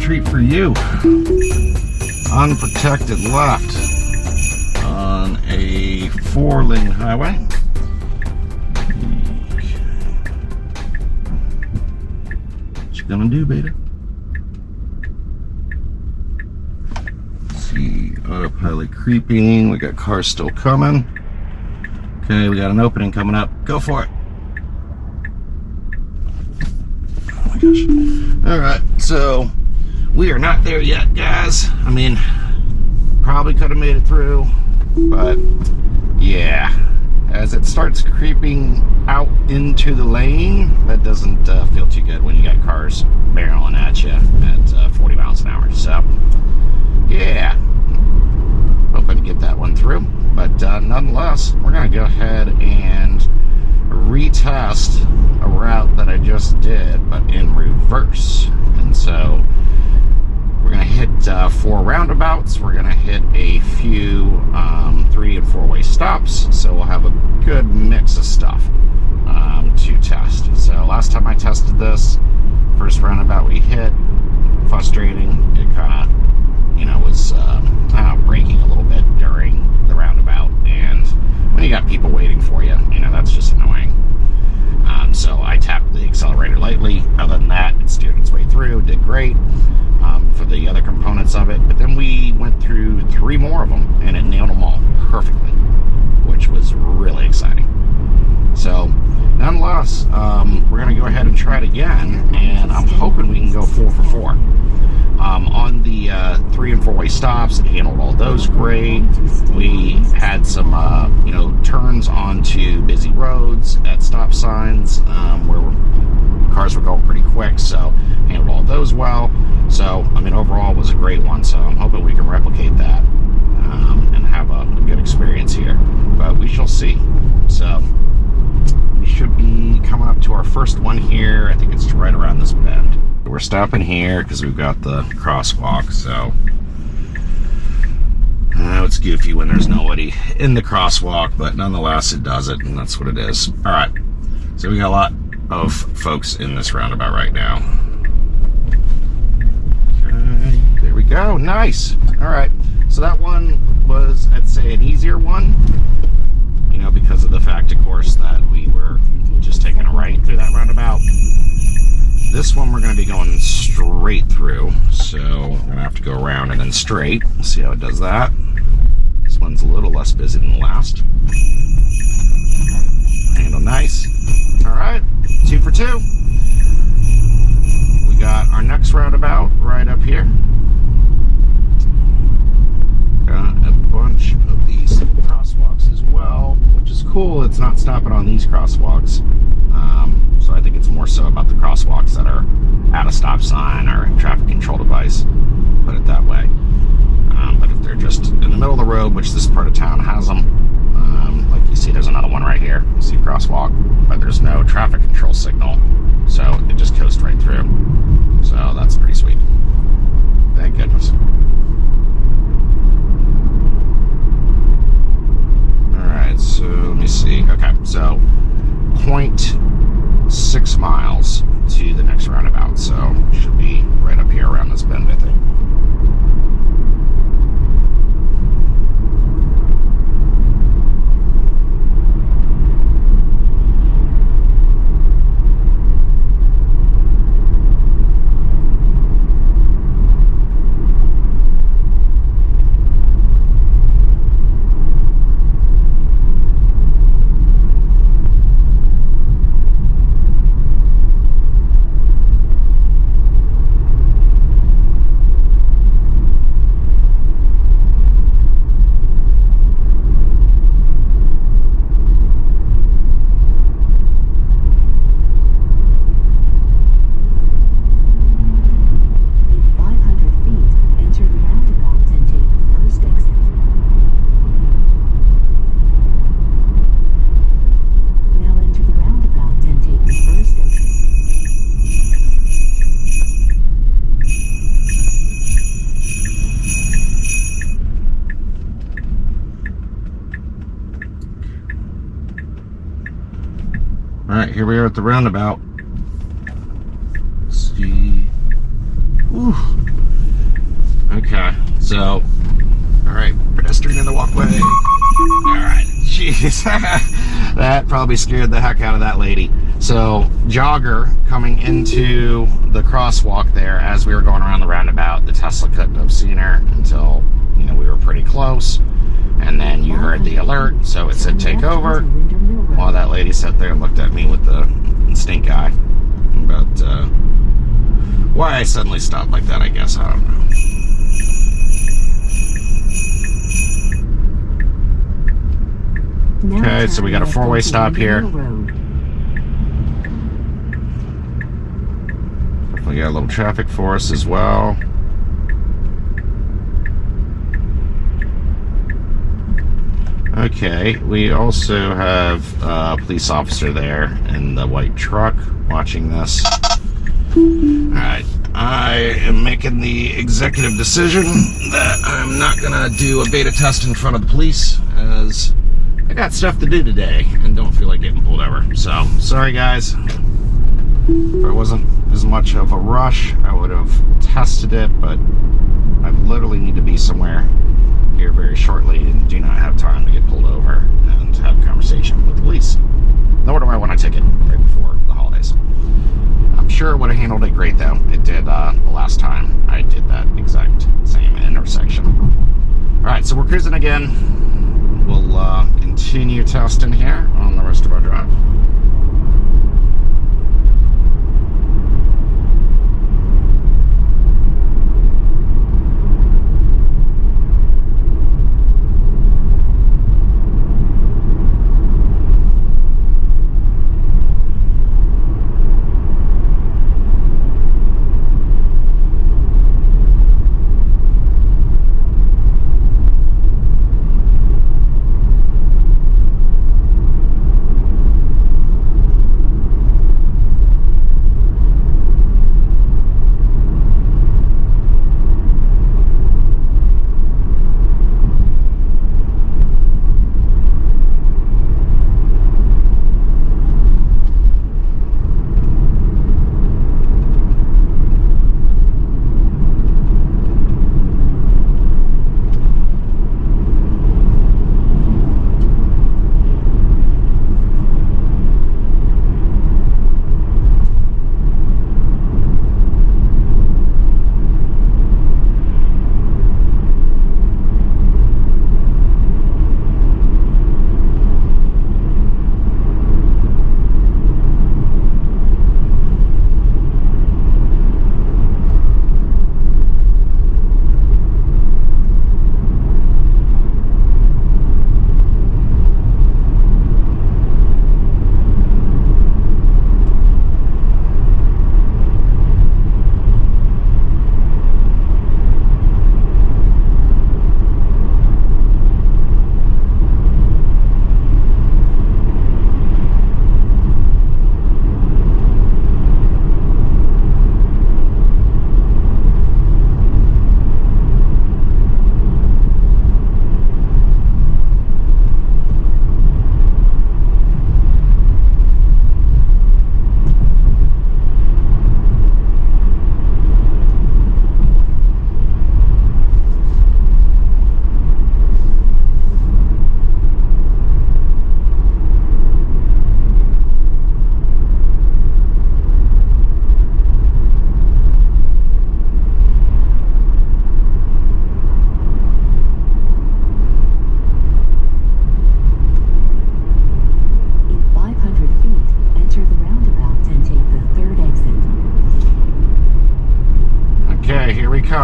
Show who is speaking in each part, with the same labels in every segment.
Speaker 1: treat for you. Unprotected left on a 4-lane highway. What you gonna do, beta? Let's see, autopilot creeping. We got cars still coming. Okay, we got an opening coming up. Go for it. Oh my gosh. Alright, so we are not there yet, guys. I mean, probably could have made it through, but yeah, as it starts creeping out into the lane, that doesn't feel too good when you got cars barreling at you at 40 miles an hour. So yeah, hoping to get that one through, but nonetheless, we're gonna go ahead and retest a route that I just did, but in reverse. And so we're gonna hit 4 roundabouts. We're gonna hit a few 3- and 4-way stops. So we'll have a good mix of stuff to test. So last time I tested this, first roundabout we hit, frustrating. It kind of, was braking a little bit during the roundabout, and when you got people waiting for you, that's just annoying. So I tapped the accelerator lightly. Other than that, it steered its way through, did great for the other components of it. But then we went through 3 more of them, and it nailed them all perfectly, which was really exciting. So nonetheless, we're going to go ahead and try it again, and I'm hoping we can go 4 for 4. On the 3- and 4-way stops, it handled all those great. We had some, turns onto busy roads at stop signs where cars were going pretty quick, so handled all those well. So, overall, it was a great one. So I'm hoping we can replicate that and have a good experience here. But we shall see. So we should be coming up to our first one here. I think it's right around this bend. We're stopping here because we've got the crosswalk, so it's goofy when there's nobody in the crosswalk, but nonetheless it does it, and that's what it is. All right, so we got a lot of folks in this roundabout right now. Okay, there we go. Nice. All right, so that one was, I'd say, an easier one, because of the fact, of course, that we were just taking a right through that roundabout. This one we're going to be going straight through, so we're going to have to go around and then straight. See how it does that. This one's a little less busy than the last. Handle nice. All right, 2 for 2. We got our next roundabout right up here. Got a bunch of these crosswalks as well, which is cool. It's not stopping on these crosswalks. So I think it's more so about the crosswalks that are at a stop sign or a traffic control device, put it that way. But if they're just in the middle of the road, which this part of town has them, like you see, there's another one right here. You see a crosswalk, but there's no traffic control signal, so it just coasts right through. So that's pretty sweet. Thank goodness. All right, so let me see. Okay, so 0.6 miles to the next roundabout, so should be right up here around this bend, I think. Alright, here we are at the roundabout. Let's see. Ooh, Okay, so, all right, pedestrian in the walkway. All right, jeez, that probably scared the heck out of that lady. So, jogger coming into the crosswalk there as we were going around the roundabout. The Tesla couldn't have seen her until, you know, we were pretty close. And then you heard the alert, so it said take over. While that lady sat there and looked at me with the stink eye. But why I suddenly stopped like that, I guess, I don't know. Okay, so we got a four-way stop here. We got a little traffic for us as well. Okay, we also have a police officer there in the white truck watching this. Alright, I am making the executive decision that I'm not gonna do a beta test in front of the police, as I got stuff to do today and don't feel like getting pulled over. So, sorry guys. If it wasn't as much of a rush, I would have tested it, but I literally need to be somewhere here very shortly and do not have time to get pulled over and have a conversation with the police. Nor do I want a ticket right before the holidays. I'm sure it would have handled it great though. It did the last time I did that exact same intersection. Alright, so we're cruising again. We'll continue testing here on the rest of our drive.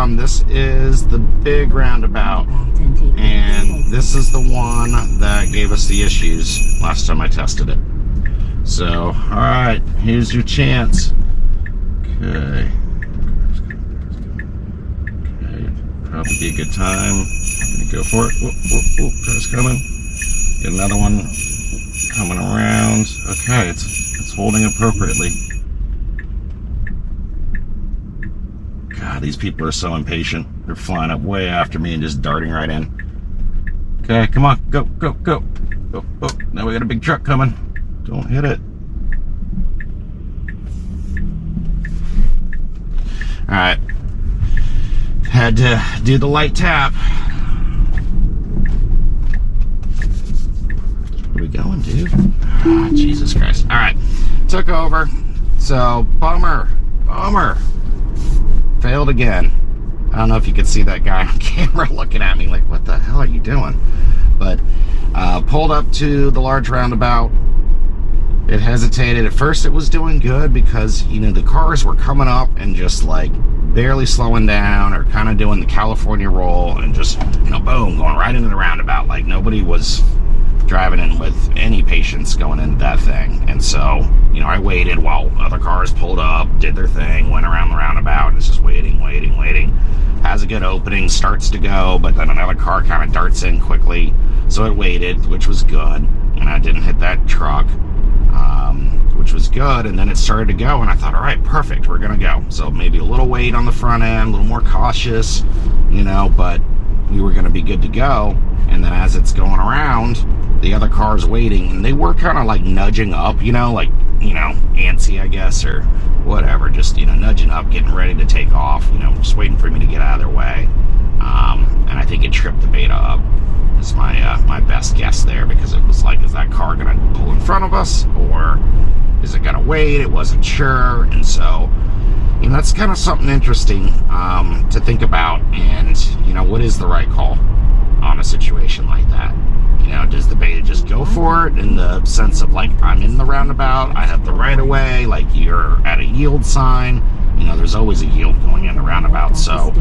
Speaker 1: This is the big roundabout, and this is the one that gave us the issues last time I tested it. So, alright, here's your chance. Okay, probably be a good time. Go for it. Whoop, whoop, whoop, car's coming. Get another one coming around. Okay, it's holding appropriately. God, these people are so impatient. They're flying up way after me and just darting right in. Okay, come on, go, go, go. Oh, oh, now we got a big truck coming. Don't hit it. Alright. had to do the light tap. Where are we going, dude? Oh, Jesus Christ. All right, took over. So, bummer. Failed again. I don't know if you could see that guy on camera looking at me like, what the hell are you doing? But pulled up to the large roundabout. It hesitated. At first it was doing good because, you know, the cars were coming up and just like barely slowing down or kind of doing the California roll and just, you know, boom, going right into the roundabout. Like nobody was driving in with any patience going into that thing. And so, you know, I waited while other cars pulled up, did their thing, went around the roundabout, and it's just waiting. Has a good opening, starts to go, but then another car kind of darts in quickly. So it waited, which was good. And I didn't hit that truck, which was good. And then it started to go, and I thought, all right, perfect, we're gonna go. So maybe a little wait on the front end, a little more cautious, you know, but we were gonna be good to go. And then as it's going around, the other car's waiting, and they were kind of like nudging up, you know, like, you know, antsy, I guess, or whatever, just, you know, nudging up, getting ready to take off, you know, just waiting for me to get out of their way. And I think it tripped the Beta up, is my best guess there, because it was like, is that car gonna pull in front of us, or is it gonna wait? It wasn't sure. And so, you know, that's kind of something interesting to think about. And, you know, what is the right call on a situation like that? You know, does the Beta just go for it in the sense of like, I'm in the roundabout, I have the right of way, like you're at a yield sign, you know, there's always a yield going in the roundabout. So,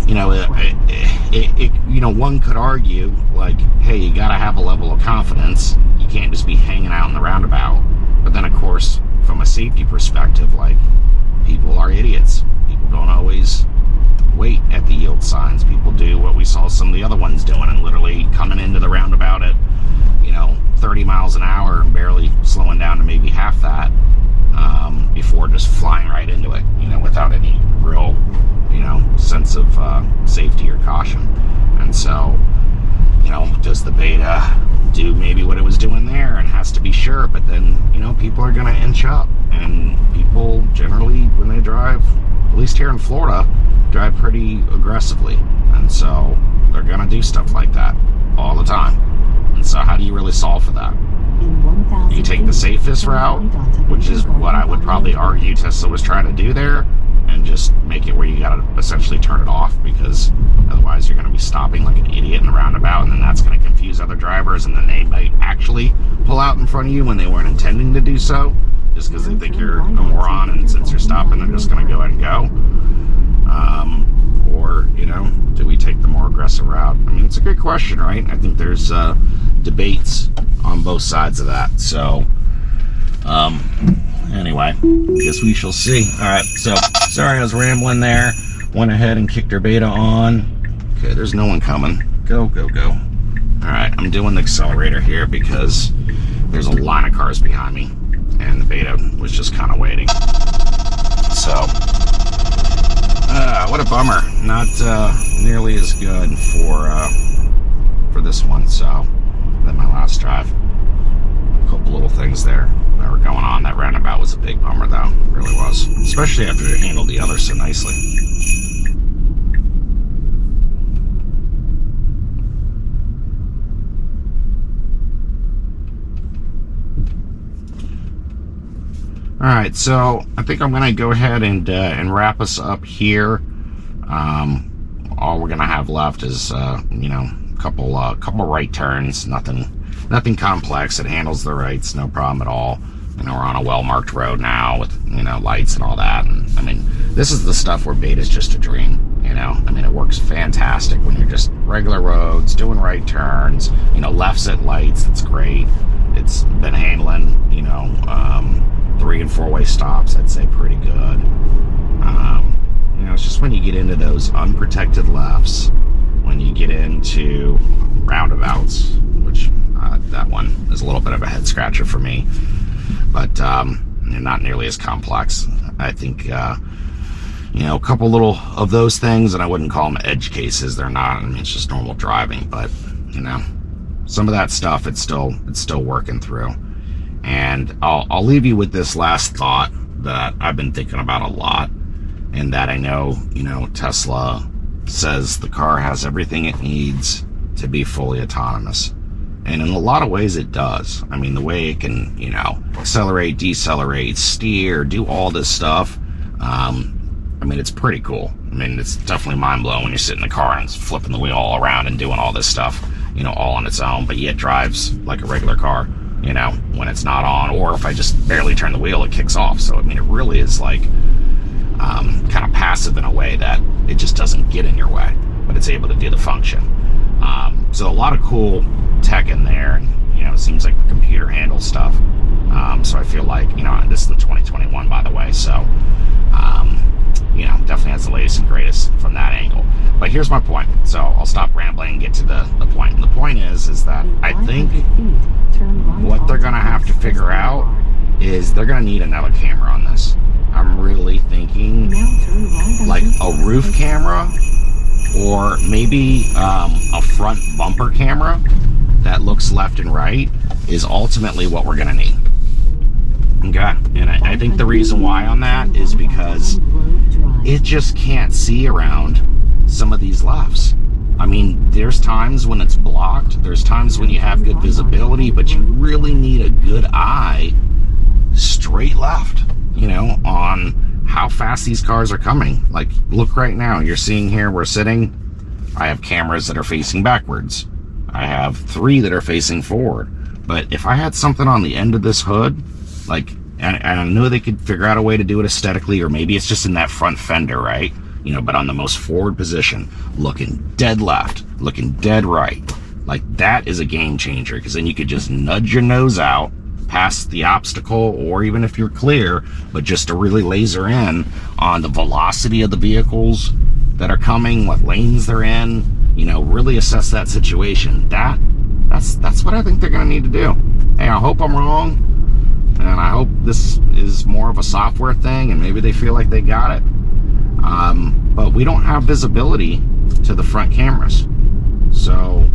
Speaker 1: you know, you know, one could argue like, hey, you got to have a level of confidence. You can't just be hanging out in the roundabout. But then, of course, from a safety perspective, like, people are idiots. People don't always wait at the yield signs. People do what we saw some of the other ones doing, and literally coming into the roundabout at, you know, 30 miles an hour and barely slowing down to maybe half that before just flying right into it, you know, without any real, you know, sense of safety or caution. And so, you know, does the Beta do maybe what it was doing there and has to be sure? But then, you know, people are going to inch up, and people generally, when they drive, at least here in Florida, drive pretty aggressively. And so they're going to do stuff like that all the time. And so how do you really solve for that? You take the safest route, which is what I would probably argue Tesla was trying to do there, and just make it where you got to essentially turn it off, because otherwise you're going to be stopping like an idiot in the roundabout, and then that's going to confuse other drivers, and then they might actually pull out in front of you when they weren't intending to do so, just because they think you're a moron, and since you're stopping, they're just going to go ahead and go. Or, you know, do we take the more aggressive route? I mean, it's a good question, right? I think there's debates on both sides of that. So, anyway, I guess we shall see. All right, so sorry I was rambling there. Went ahead and kicked our Beta on. Okay, there's no one coming. Go. All right, I'm doing the accelerator here because there's a line of cars behind me, and the Beta was just kind of waiting. So, what a bummer. Not nearly as good for this one, so, than my last drive. A couple little things there that were going on. That roundabout was a big bummer, though. It really was. Especially after it handled the other so nicely. Alright, so I think I'm going to go ahead and wrap us up here. All we're going to have left is, you know, a couple right turns. Nothing complex. It handles the rights, no problem at all. You know, we're on a well-marked road now with, you know, lights and all that. And I mean, this is the stuff where Beta's just a dream, you know. I mean, it works fantastic when you're just regular roads, doing right turns, you know, lefts at lights. That's great. It's been handling, you know, 3- and 4-way stops, I'd say pretty good. You know, it's just when you get into those unprotected lefts, when you get into roundabouts, which that one is a little bit of a head scratcher for me, but not nearly as complex. I think, you know, a couple little of those things, and I wouldn't call them edge cases. They're not. I mean, it's just normal driving, but, you know, some of that stuff, it's still working through. And I'll leave you with this last thought that I've been thinking about a lot, and that I know, you know, Tesla says the car has everything it needs to be fully autonomous. And in a lot of ways it does. I mean, the way it can, accelerate, decelerate, steer, do all this stuff. I mean, it's pretty cool. I mean, it's definitely mind-blowing when you're sitting in the car and it's flipping the wheel all around and doing all this stuff, all on its own, but yet drives like a regular car, when it's not on, or if I just barely turn the wheel, it kicks off. So, I mean, it really is like kind of passive in a way that it just doesn't get in your way, but it's able to do the function. So a lot of cool tech in there, and it seems like the computer handles stuff. So I feel like this is the 2021, by the way, so definitely has the latest and greatest from that angle. But here's my point, so I'll stop rambling and get to the point. And the point is that I think what they're gonna have to figure out is they're gonna need another camera on this. I'm really thinking like a roof camera, or maybe a front bumper camera that looks left and right is ultimately what we're gonna need. Okay, and I think the reason why on that is because it just can't see around some of these lefts. I mean, there's times when it's blocked, there's times when you have good visibility, but you really need a good eye straight left, on how fast these cars are coming. Like, look right now, you're seeing here, we're sitting, I have cameras that are facing backwards. I have 3 that are facing forward. But if I had something on the end of this hood, and I know they could figure out a way to do it aesthetically, or maybe it's just in that front fender, right? But on the most forward position, looking dead left, looking dead right. Like, that is a game changer, because then you could just nudge your nose out past the obstacle, or even if you're clear, but just to really laser in on the velocity of the vehicles that are coming, what lanes they're in, really assess that situation. That's what I think they're going to need to do. Hey, I hope I'm wrong. And I hope this is more of a software thing, and maybe they feel like they got it. But we don't have visibility to the front cameras. So,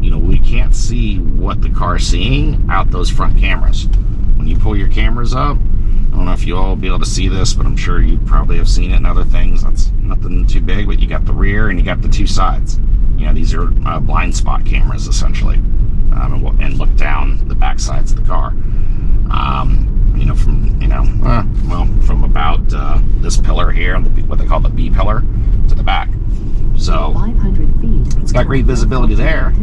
Speaker 1: we can't see what the car's seeing out those front cameras. When you pull your cameras up, I don't know if you all will be able to see this, but I'm sure you probably have seen it in other things. That's nothing too big, but you got the rear and you got the 2 sides. These are blind spot cameras, essentially. And look down the back sides of the car. From about this pillar here, what they call the B pillar, to the back. So it's got great visibility there,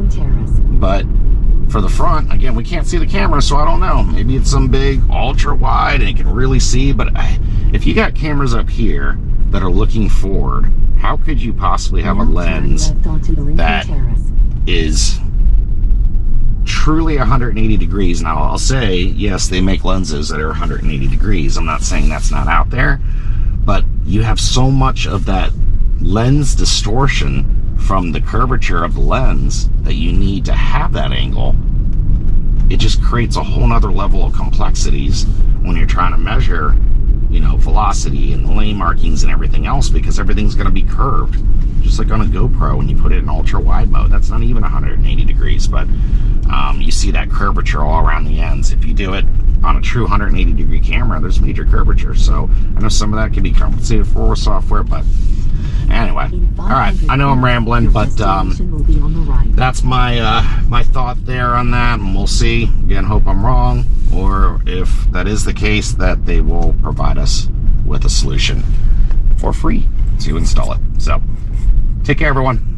Speaker 1: but for the front, again, we can't see the camera, so I don't know. Maybe it's some big ultra wide and it can really see, but if you got cameras up here that are looking forward, how could you possibly have a lens that is truly 180 degrees? Now, I'll say, yes, they make lenses that are 180 degrees. I'm not saying that's not out there, but you have so much of that lens distortion from the curvature of the lens that you need to have that angle. It just creates a whole nother level of complexities when you're trying to measure, velocity and lane markings and everything else, because everything's going to be curved. Just like on a GoPro, when you put it in ultra wide mode, that's not even 180 degrees, but you see that curvature all around the ends. If you do it on a true 180 degree camera, there's major curvature. So I know some of that can be compensated for with software, but anyway. All right, I know I'm rambling, but that's my thought there on that, and we'll see. Again, hope I'm wrong, or if that is the case, that they will provide us with a solution for free to install it. So take care, everyone.